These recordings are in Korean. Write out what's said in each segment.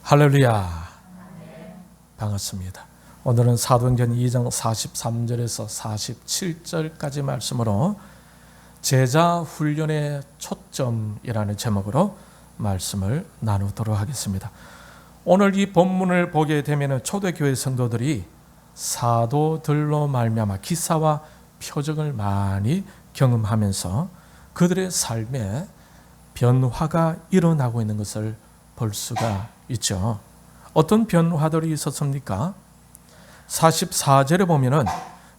할렐루야. 반갑습니다. 오늘은 사도행전 2장 43절에서 47절까지 말씀으로 제자 훈련의 초점이라는 제목으로 말씀을 나누도록 하겠습니다. 오늘 이 본문을 보게 되면 초대교회 성도들이 사도들로 말미암아 기사와 표적을 많이 경험하면서 그들의 삶에 변화가 일어나고 있는 것을 볼 수가 있죠. 어떤 변화들이 있었습니까? 44절에 보면은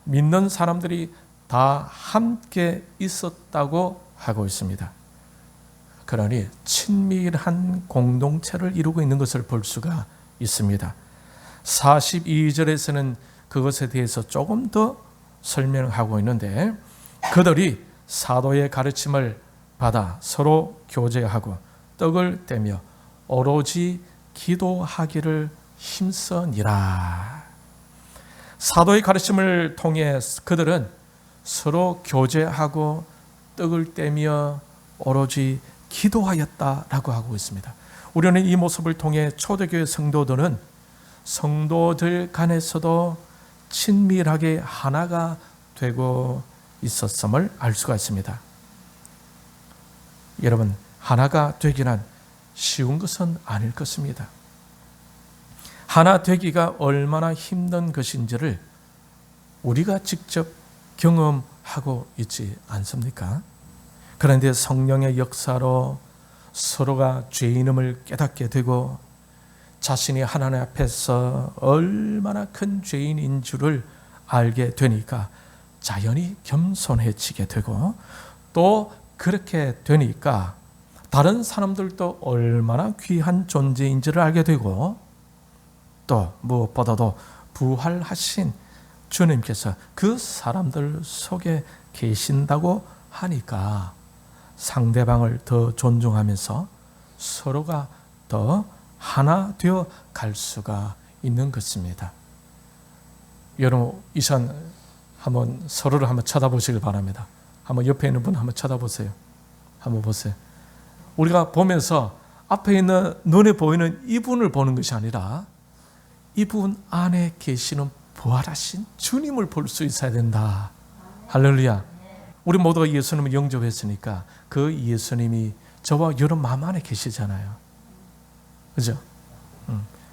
믿는 사람들이 다 함께 있었다고 하고 있습니다. 그러니 친밀한 공동체를 이루고 있는 것을 볼 수가 있습니다. 42절에서는 그것에 대해서 조금 더 설명하고 있는데, 그들이 사도의 가르침을 받아 서로 교제하고 떡을 떼며 오로지 기도하기를 힘쓰니라. 사도의 가르침을 통해 그들은 서로 교제하고 떡을 떼며 오로지 기도하였다라고 하고 있습니다. 우리는 이 모습을 통해 초대교회 성도들은 성도들 간에서도 친밀하게 하나가 되고 있었음을 알 수가 있습니다. 여러분, 하나가 되기란 쉬운 것은 아닐 것입니다. 하나 되기가 얼마나 힘든 것인지를 우리가 직접 경험하고 있지 않습니까? 그런데 성령의 역사로 서로가 죄인임을 깨닫게 되고 자신이 하나님 앞에서 얼마나 큰 죄인인 줄을 알게 되니까 자연히 겸손해지게 되고, 또 그렇게 되니까 다른 사람들도 얼마나 귀한 존재인지를 알게 되고, 또 무엇보다도 부활하신 주님께서 그 사람들 속에 계신다고 하니까 상대방을 더 존중하면서 서로가 더 하나 되어 갈 수가 있는 것입니다. 여러분, 이 시간 한번 서로를 한번 쳐다보시길 바랍니다. 한번 옆에 있는 분 한번 쳐다보세요. 한번 보세요. 우리가 보면서 앞에 있는 눈에 보이는 이분을 보는 것이 아니라 이분 안에 계시는 부활하신 주님을 볼 수 있어야 된다. 할렐루야. 우리 모두가 예수님을 영접했으니까 그 예수님이 저와 여러분 마음 안에 계시잖아요. 그죠?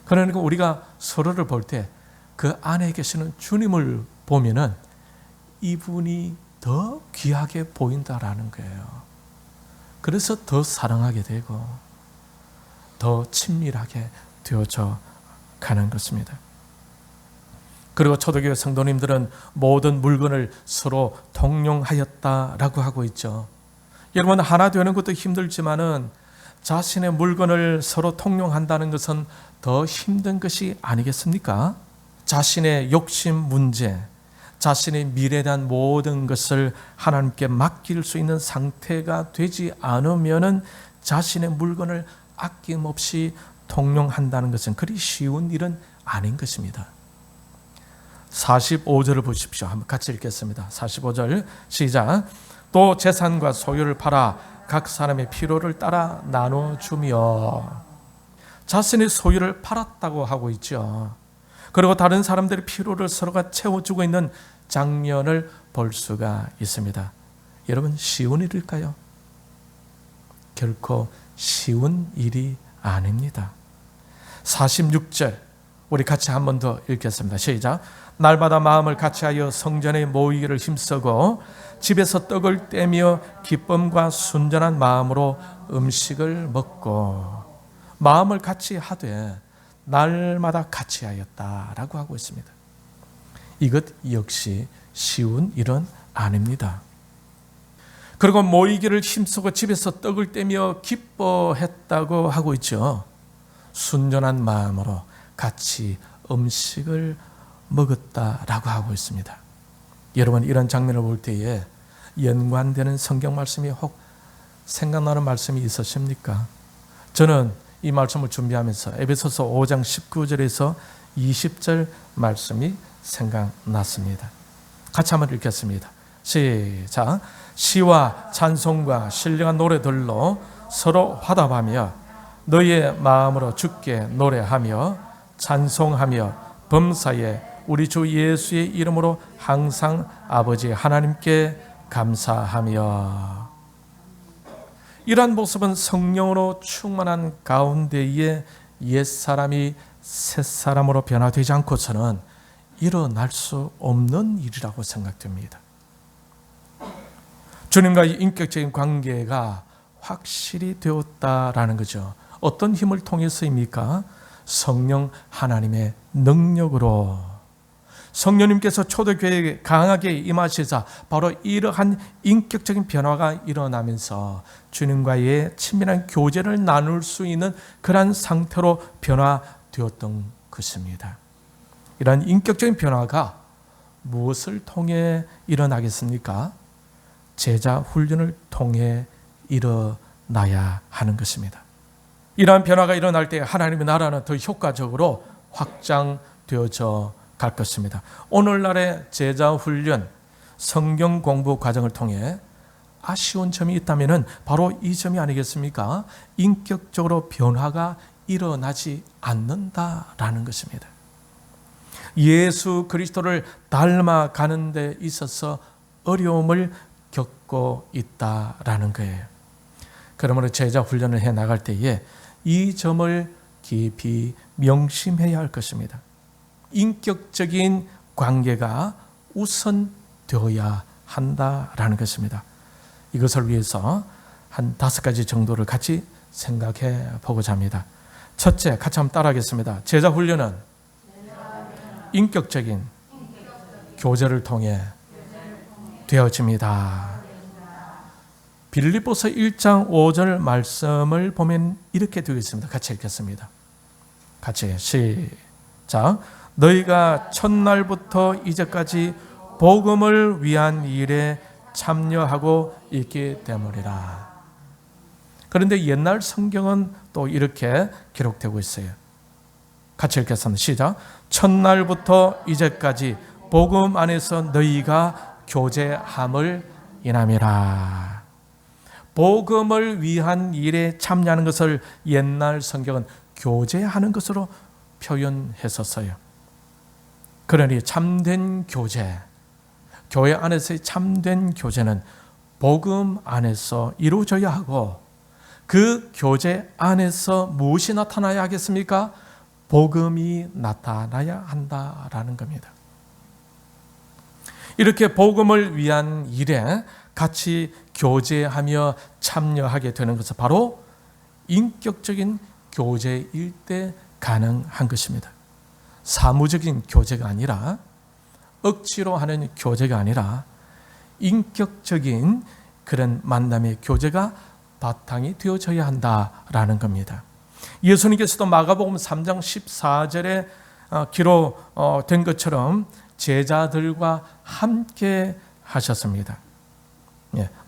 그러니까 우리가 서로를 볼 때 그 안에 계시는 주님을 보면은 이분이 더 귀하게 보인다라는 거예요. 그래서 더 사랑하게 되고 더 친밀하게 되어져 가는 것입니다. 그리고 초대교회 성도님들은 모든 물건을 서로 통용하였다라고 하고 있죠. 여러분, 하나 되는 것도 힘들지만은 자신의 물건을 서로 통용한다는 것은 더 힘든 것이 아니겠습니까? 자신의 욕심 문제, 자신의 미래에 대한 모든 것을 하나님께 맡길 수 있는 상태가 되지 않으면은 자신의 물건을 아낌없이 통용한다는 것은 그리 쉬운 일은 아닌 것입니다. 45절을 보십시오. 한번 같이 읽겠습니다. 45절 시작. 또 재산과 소유를 팔아 각 사람의 필요를 따라 나눠주며. 자신의 소유를 팔았다고 하고 있죠. 그리고 다른 사람들의 필요를 서로가 채워주고 있는 장면을 볼 수가 있습니다. 여러분, 쉬운 일일까요? 결코 쉬운 일이 아닙니다. 46절 우리 같이 한 번 더 읽겠습니다. 시작. 날마다 마음을 같이하여 성전에 모이기를 힘쓰고 집에서 떡을 떼며 기쁨과 순전한 마음으로 음식을 먹고. 마음을 같이 하되 날마다 같이 하였다라고 하고 있습니다. 이것 역시 쉬운 일은 아닙니다. 그리고 모이기를 힘쓰고 집에서 떡을 떼며 기뻐했다고 하고 있죠. 순전한 마음으로 같이 음식을 먹었다라고 하고 있습니다. 여러분, 이런 장면을 볼 때에 연관되는 성경 말씀이 혹 생각나는 말씀이 있으십니까? 저는 이 말씀을 준비하면서 에베소서 5장 19절에서 20절 말씀이 생각났습니다. 같이 한번 읽겠습니다. 시작. 시와 찬송과 신령한 노래들로 서로 화답하며 너희의 마음으로 주께 노래하며 찬송하며 범사에 우리 주 예수의 이름으로 항상 아버지 하나님께 감사하며. 이러한 모습은 성령으로 충만한 가운데에 옛사람이 새사람으로 변화되지 않고서는 일어날 수 없는 일이라고 생각됩니다. 주님과의 인격적인 관계가 확실히 되었다라는 거죠. 어떤 힘을 통해서입니까? 성령 하나님의 능력으로. 성령님께서 초대교회에 강하게 임하시자 바로 이러한 인격적인 변화가 일어나면서 주님과의 친밀한 교제를 나눌 수 있는 그러한 상태로 변화되었던 것입니다. 이러한 인격적인 변화가 무엇을 통해 일어나겠습니까? 제자 훈련을 통해 일어나야 하는 것입니다. 이러한 변화가 일어날 때 하나님의 나라는 더 효과적으로 확장되어져 갈 것입니다. 오늘날의 제자 훈련, 성경 공부 과정을 통해 아쉬운 점이 있다면 바로 이 점이 아니겠습니까? 인격적으로 변화가 일어나지 않는다라는 것입니다. 예수 그리스도를 닮아가는 데 있어서 어려움을 겪고 있다라는 거예요. 그러므로 제자 훈련을 해 나갈 때에 이 점을 깊이 명심해야 할 것입니다. 인격적인 관계가 우선되어야 한다라는 것입니다. 이것을 위해서 한 5가지 정도를 같이 생각해 보고자 합니다. 첫째, 같이 한번 따라하겠습니다. 제자 훈련은 인격적인 교제를 통해 되어집니다. 빌립보서 1장 5절 말씀을 보면 이렇게 되어 있습니다. 같이 읽겠습니다. 같이 시작. 너희가 첫날부터 이제까지 복음을 위한 일에 참여하고 있기 때문이라. 그런데 옛날 성경은 또 이렇게 기록되고 있어요. 같이 읽겠습니다. 시작. 첫날부터 이제까지 복음 안에서 너희가 교제함을 인함이라. 복음을 위한 일에 참여하는 것을 옛날 성경은 교제하는 것으로 표현했었어요. 그러니 참된 교제, 교회 안에서의 참된 교제는 복음 안에서 이루어져야 하고, 그 교제 안에서 무엇이 나타나야 하겠습니까? 복음이 나타나야 한다라는 겁니다. 이렇게 복음을 위한 일에 같이 교제하며 참여하게 되는 것은 바로 인격적인 교제일 때 가능한 것입니다. 사무적인 교제가 아니라, 억지로 하는 교제가 아니라 인격적인 그런 만남의 교제가 바탕이 되어져야 한다라는 겁니다. 예수님께서도 마가복음 3장 14절에 기록된 것처럼 제자들과 함께 하셨습니다.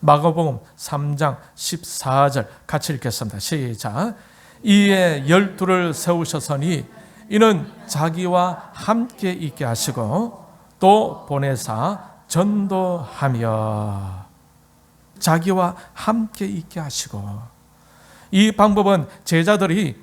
마가복음 3장 14절 같이 읽겠습니다. 시작. 이에 12를 세우셨으니 이는 자기와 함께 있게 하시고 또 보내사 전도하며. 자기와 함께 있게 하시고, 이 방법은 제자들이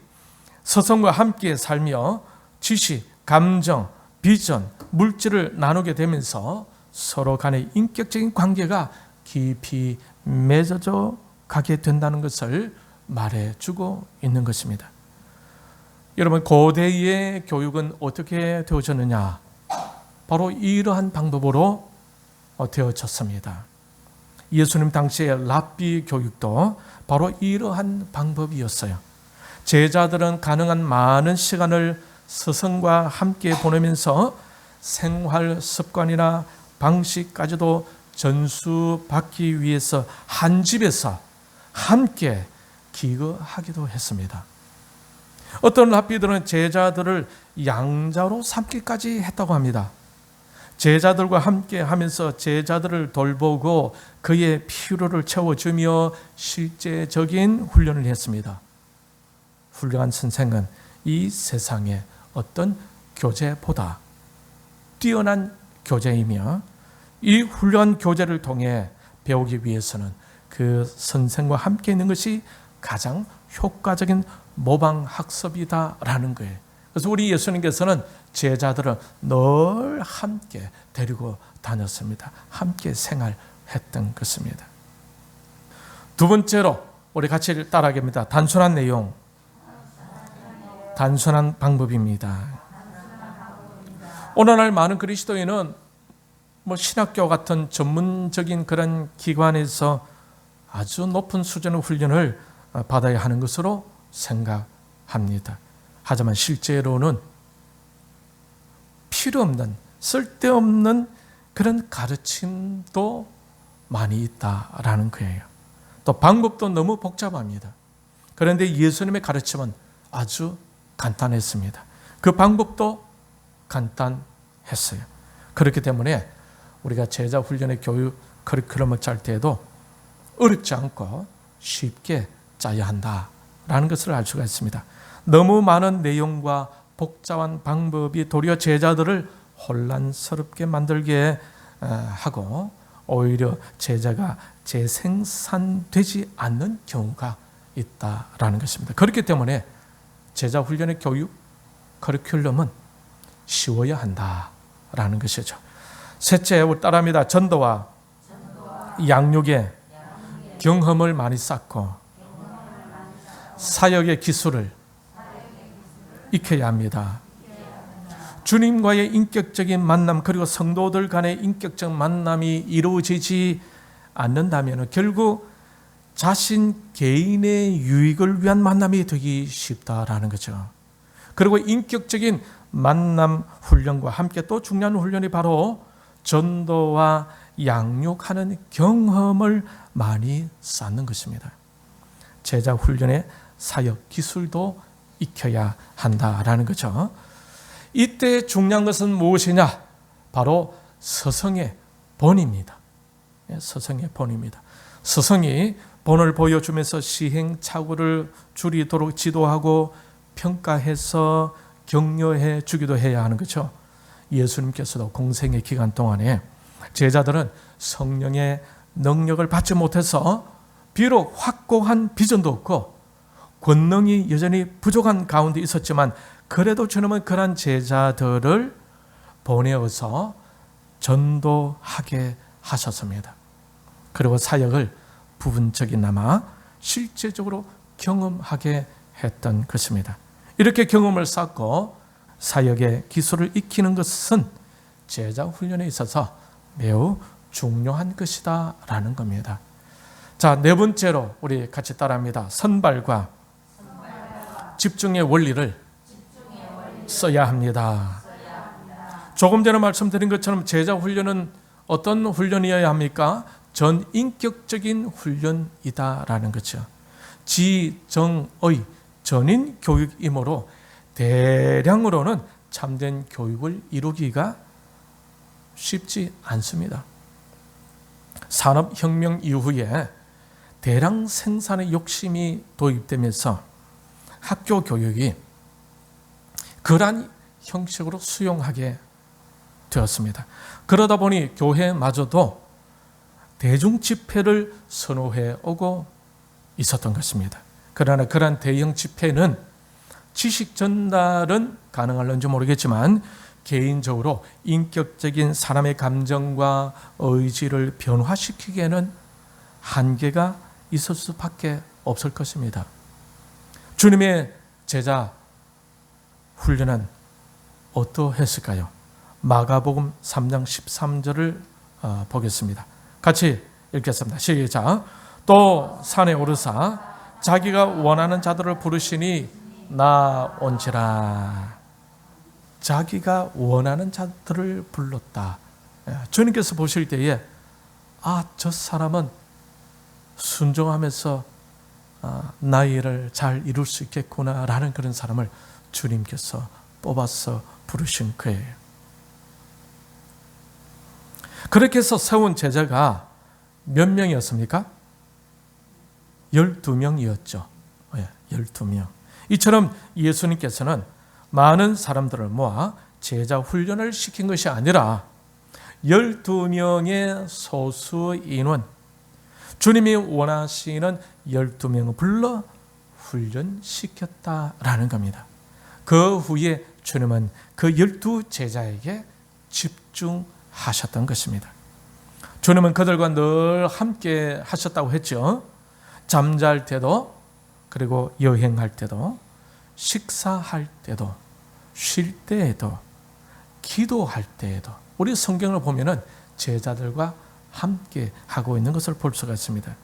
스승과 함께 살며 지식, 감정, 비전, 물질을 나누게 되면서 서로 간의 인격적인 관계가 깊이 맺어져 가게 된다는 것을 말해주고 있는 것입니다. 여러분, 고대의 교육은 어떻게 되어졌느냐? 바로 이러한 방법으로 되어졌습니다. 예수님 당시의 랍비 교육도 바로 이러한 방법이었어요. 제자들은 가능한 많은 시간을 스승과 함께 보내면서 생활 습관이나 방식까지도 전수받기 위해서 한 집에서 함께 기거하기도 했습니다. 어떤 랍비들은 제자들을 양자로 삼기까지 했다고 합니다. 제자들과 함께 하면서 제자들을 돌보고 그의 필요를 채워주며 실제적인 훈련을 했습니다. 훌륭한 선생은 이 세상의 어떤 교제보다 뛰어난 교제이며, 이 훌륭한 교제를 통해 배우기 위해서는 그 선생과 함께 있는 것이 가장 효과적인 모방학습이다라는 거예요. 그래서 우리 예수님께서는 제자들을 늘 함께 데리고 다녔습니다. 함께 생활했던 것입니다. 두 번째로 우리 같이 따라하겠습니다. 단순한 내용, 단순한 방법입니다. 오늘날 많은 그리스도인은 신학교 같은 전문적인 그런 기관에서 아주 높은 수준의 훈련을 받아야 하는 것으로 생각합니다. 하지만 실제로는 필요 없는, 쓸데없는 그런 가르침도 많이 있다라는 거예요. 또 방법도 너무 복잡합니다. 그런데 예수님의 가르침은 아주 간단했습니다. 그 방법도 간단했어요. 그렇기 때문에 우리가 제자 훈련의 교육 커리큘럼을 짤 때에도 어렵지 않고 쉽게 짜야 한다라는 것을 알 수가 있습니다. 너무 많은 내용과 복잡한 방법이 도리어 제자들을 혼란스럽게 만들게 하고 오히려 제자가 재생산되지 않는 경우가 있다라는 것입니다. 그렇기 때문에 제자 훈련의 교육 커리큘럼은 쉬워야 한다라는 것이죠. 셋째, 우리 따라합니다. 전도와 양육의 경험을 많이 쌓고 사역의 기술을 익혀야 합니다. 주님과의 인격적인 만남, 그리고 성도들 간의 인격적 만남이 이루어지지 않는다면 결국 자신 개인의 유익을 위한 만남이 되기 쉽다라는 거죠. 그리고 인격적인 만남 훈련과 함께 또 중요한 훈련이 바로 전도와 양육하는 경험을 많이 쌓는 것입니다. 제자 훈련의 사역 기술도 익혀야 한다라는 거죠. 이때 중요한 것은 무엇이냐? 바로 스승의 본입니다. 스승의 본입니다. 스승이 본을 보여주면서 시행착오를 줄이도록 지도하고 평가해서 격려해 주기도 해야 하는 거죠. 예수님께서도 공생의 기간 동안에 제자들은 성령의 능력을 받지 못해서 비록 확고한 비전도 없고 권능이 여전히 부족한 가운데 있었지만 그래도 주님은 그런 제자들을 보내어서 전도하게 하셨습니다. 그리고 사역을 부분적이나마 실제적으로 경험하게 했던 것입니다. 이렇게 경험을 쌓고 사역의 기술을 익히는 것은 제자 훈련에 있어서 매우 중요한 것이다라는 겁니다. 자, 네 번째로 우리 같이 따라합니다. 선발과 집중의 원리를 써야 합니다. 조금 전에 말씀드린 것처럼 제자 훈련은 어떤 훈련이어야 합니까? 전인격적인 훈련이다라는 거죠. 지정의 전인 교육이므로 대량으로는 참된 교육을 이루기가 쉽지 않습니다. 산업혁명 이후에 대량 생산의 욕심이 도입되면서 학교 교육이 그러한 형식으로 수용하게 되었습니다. 그러다 보니 교회마저도 대중 집회를 선호해 오고 있었던 것입니다. 그러나 그러한 대형 집회는 지식 전달은 가능할는지 모르겠지만 개인적으로 인격적인 사람의 감정과 의지를 변화시키기에는 한계가 있을 수밖에 없을 것입니다. 주님의 제자 훈련은 어떠했을까요? 마가복음 3장 13절을 보겠습니다. 같이 읽겠습니다. 시작. 또 산에 오르사 자기가 원하는 자들을 부르시니 나온지라. 자기가 원하는 자들을 불렀다. 주님께서 보실 때에 저 사람은 순종하면서 나의 일을 잘 이룰 수 있겠구나라는 그런 사람을 주님께서 뽑아서 부르신 거예요. 그렇게 해서 세운 제자가 몇 명이었습니까? 12명이었죠. 12명. 이처럼 예수님께서는 많은 사람들을 모아 제자 훈련을 시킨 것이 아니라 12명의 소수 인원, 주님이 원하시는 12명을 불러 훈련시켰다라는 겁니다. 그 후에 주님은 그 12 제자에게 집중하셨던 것입니다. 주님은 그들과 늘 함께 하셨다고 했죠. 잠잘 때도, 그리고 여행할 때도, 식사할 때도, 쉴 때에도, 기도할 때에도 우리 성경을 보면은 제자들과 함께 하고 있는 것을 볼 수가 있습니다.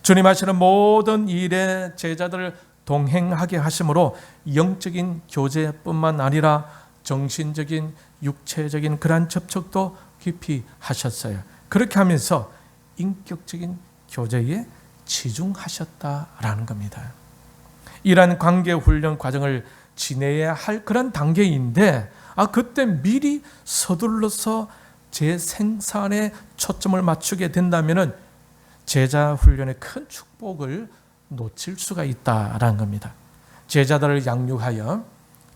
주님 하시는 모든 일에 제자들을 동행하게 하심으로 영적인 교제뿐만 아니라 정신적인, 육체적인 그러한 접촉도 깊이 하셨어요. 그렇게 하면서 인격적인 교제에 치중하셨다라는 겁니다. 이러한 관계 훈련 과정을 지내야 할 그런 단계인데 그때 미리 서둘러서 제 생산에 초점을 맞추게 된다면 제자 훈련의 큰 축복을 놓칠 수가 있다라는 겁니다. 제자들을 양육하여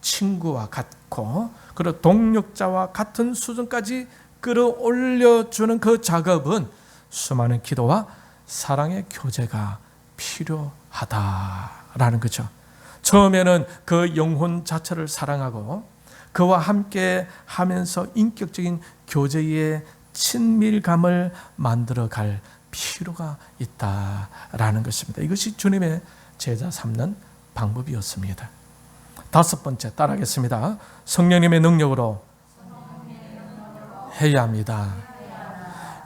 친구와 같고 그리고 동력자와 같은 수준까지 끌어올려주는 그 작업은 수많은 기도와 사랑의 교제가 필요하다라는 거죠. 처음에는 그 영혼 자체를 사랑하고 그와 함께 하면서 인격적인 교제의 친밀감을 만들어갈 필요가 있다라는 것입니다. 이것이 주님의 제자 삼는 방법이었습니다. 다섯 번째 따라하겠습니다. 성령님의 능력으로 해야 합니다.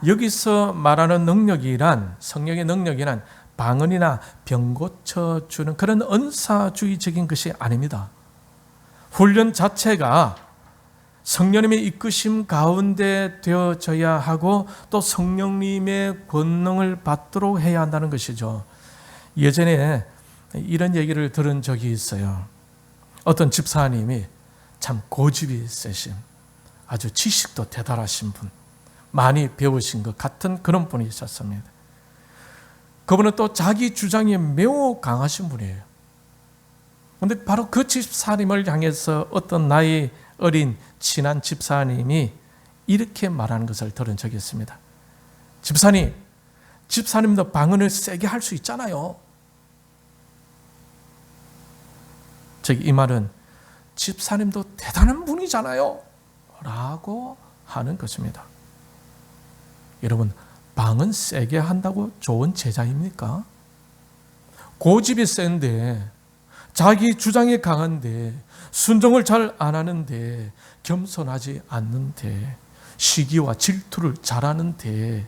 여기서 말하는 능력이란, 성령의 능력이란 방언이나 병 고쳐주는 그런 은사주의적인 것이 아닙니다. 훈련 자체가 성령님의 이끄심 가운데 되어져야 하고 또 성령님의 권능을 받도록 해야 한다는 것이죠. 예전에 이런 얘기를 들은 적이 있어요. 어떤 집사님이 참 고집이 세신, 아주 지식도 대단하신 분, 많이 배우신 것 같은 그런 분이 있었습니다. 그분은 또 자기 주장이 매우 강하신 분이에요. 그런데 바로 그 집사님을 향해서 어떤 나이 어린 친한 집사님이 이렇게 말하는 것을 들은 적이 있습니다. 집사님도 방언을 세게 할 수 있잖아요. 이 말은 집사님도 대단한 분이잖아요 라고 하는 것입니다. 여러분, 방언 세게 한다고 좋은 제자입니까? 고집이 센데, 자기 주장이 강한데, 순종을 잘 안 하는데, 겸손하지 않는데, 시기와 질투를 잘하는데,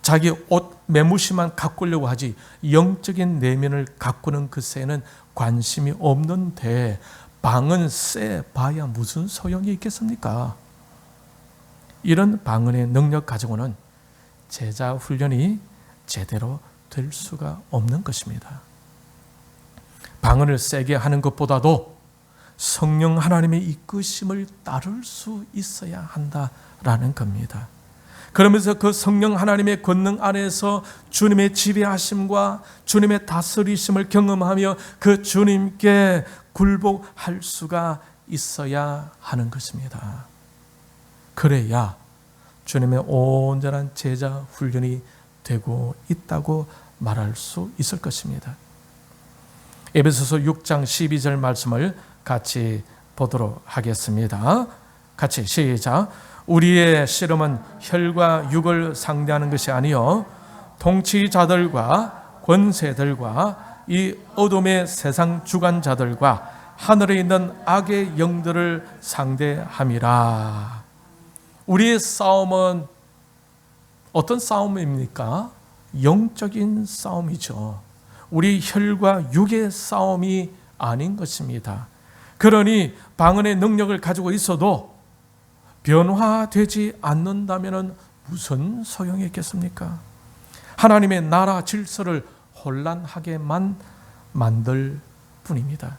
자기 옷 매무새만 가꾸려고 하지 영적인 내면을 가꾸는 것에는 관심이 없는데 방언 세 봐야 무슨 소용이 있겠습니까? 이런 방언의 능력 가지고는 제자 훈련이 제대로 될 수가 없는 것입니다. 방언을 세게 하는 것보다도 성령 하나님의 이끄심을 따를 수 있어야 한다라는 겁니다. 그러면서 그 성령 하나님의 권능 안에서 주님의 지배하심과 주님의 다스리심을 경험하며 그 주님께 굴복할 수가 있어야 하는 것입니다. 그래야 주님의 온전한 제자 훈련이 되고 있다고 말할 수 있을 것입니다. 에베소서 6장 12절 말씀을 같이 보도록 하겠습니다. 같이 시작. 우리의 씨름은 혈과 육을 상대하는 것이 아니요 통치자들과 권세들과 이 어둠의 세상 주관자들과 하늘에 있는 악의 영들을 상대함이라. 우리의 싸움은 어떤 싸움입니까? 영적인 싸움이죠. 우리 혈과 육의 싸움이 아닌 것입니다. 그러니 방언의 능력을 가지고 있어도 변화되지 않는다면 무슨 소용이 있겠습니까? 하나님의 나라 질서를 혼란하게만 만들 뿐입니다.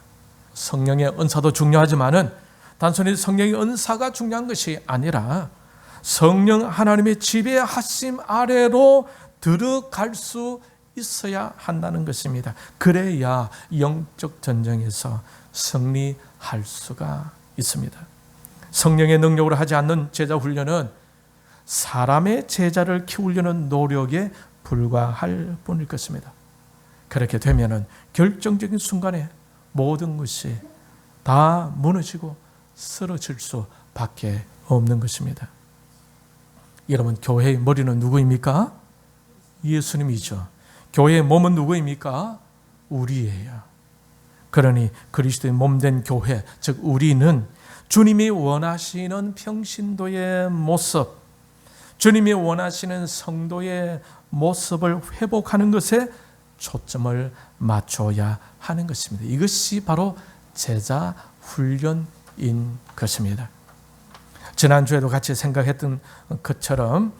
성령의 은사도 중요하지만은 단순히 성령의 은사가 중요한 것이 아니라 성령 하나님의 지배하심 아래로 들어갈 수 있어야 한다는 것입니다. 그래야 영적 전쟁에서 승리할 수가 있습니다. 성령의 능력으로 하지 않는 제자 훈련은 사람의 제자를 키우려는 노력에 불과할 뿐일 것입니다. 그렇게 되면은 결정적인 순간에 모든 것이 다 무너지고 쓰러질 수밖에 없는 것입니다. 여러분, 교회의 머리는 누구입니까? 예수님이죠. 교회의 몸은 누구입니까? 우리예요. 그러니 그리스도의 몸된 교회, 즉 우리는 주님이 원하시는 평신도의 모습, 주님이 원하시는 성도의 모습을 회복하는 것에 초점을 맞춰야 하는 것입니다. 이것이 바로 제자 훈련인 것입니다. 지난주에도 같이 생각했던 것처럼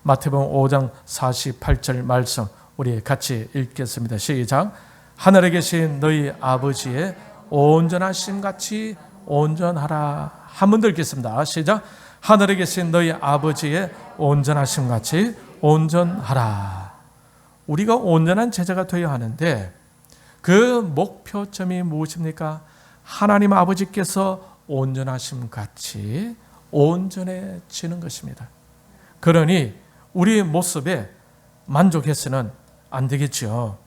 마태복음 5장 48절 말씀 우리 같이 읽겠습니다. 시작. 하늘에 계신 너희 아버지의 온전하심 같이 온전하라. 한 번 더 읽겠습니다. 시작. 하늘에 계신 너희 아버지의 온전하심 같이 온전하라. 우리가 온전한 제자가 되어야 하는데 그 목표점이 무엇입니까? 하나님 아버지께서 온전하심 같이 온전해지는 것입니다. 그러니 우리 모습에 만족해서는 안 되겠죠.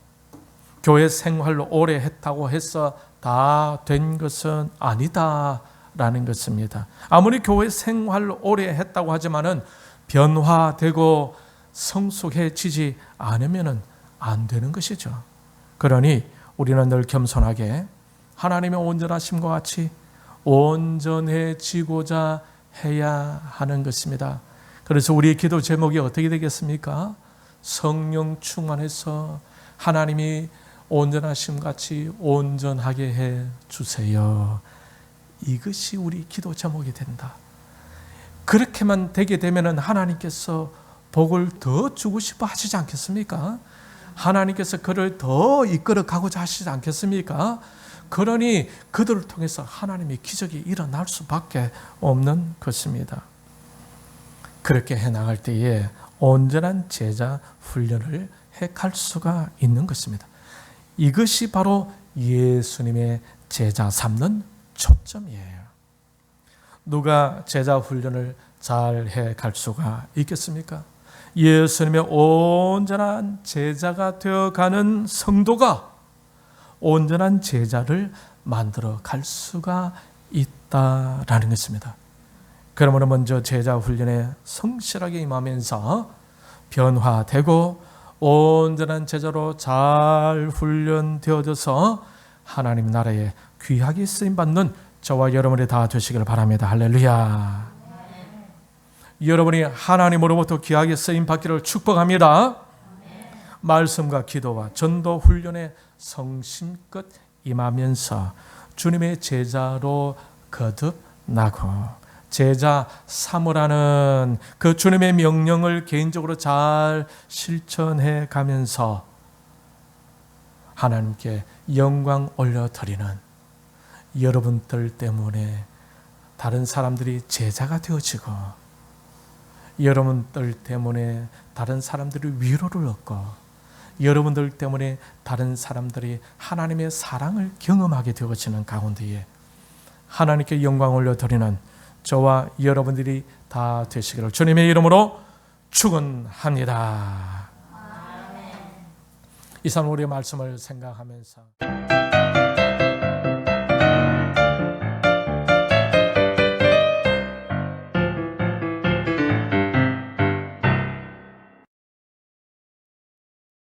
교회 생활로 오래 했다고 해서 다 된 것은 아니다라는 것입니다. 아무리 교회 생활로 오래 했다고 하지만은 변화되고 성숙해지지 않으면 안 되는 것이죠. 그러니 우리는 늘 겸손하게 하나님의 온전하심과 같이 온전해지고자 해야 하는 것입니다. 그래서 우리의 기도 제목이 어떻게 되겠습니까? 성령 충만해서 하나님이 온전하심 같이 온전하게 해 주세요. 이것이 우리 기도 제목이 된다. 그렇게만 되게 되면 하나님께서 복을 더 주고 싶어 하시지 않겠습니까? 하나님께서 그를 더 이끌어 가고자 하시지 않겠습니까? 그러니 그들을 통해서 하나님의 기적이 일어날 수밖에 없는 것입니다. 그렇게 해나갈 때에 온전한 제자 훈련을 해갈 수가 있는 것입니다. 이것이 바로 예수님의 제자 삼는 초점이에요. 누가 제자 훈련을 잘 해갈 수가 있겠습니까? 예수님의 온전한 제자가 되어가는 성도가 온전한 제자를 만들어 갈 수가 있다라는 것입니다. 그러므로 먼저 제자 훈련에 성실하게 임하면서 변화되고 온전한 제자로 잘 훈련되어져서 하나님 나라에 귀하게 쓰임받는 저와 여러분이 다 되시길 바랍니다. 할렐루야. 여러분이 하나님으로부터 귀하게 쓰임받기를 축복합니다. 말씀과 기도와 전도 훈련에 성심껏 임하면서 주님의 제자로 거듭나고 제자 삼으라는 그 주님의 명령을 개인적으로 잘 실천해 가면서 하나님께 영광 올려드리는 여러분들 때문에 다른 사람들이 제자가 되어지고 여러분들 때문에 다른 사람들이 위로를 얻고 여러분들 때문에 다른 사람들이 하나님의 사랑을 경험하게 되어지는 가운데에 하나님께 영광 올려드리는 저와 여러분들이 다 되시기를 주님의 이름으로 축원합니다. 이 사람 우리의 말씀을 생각하면서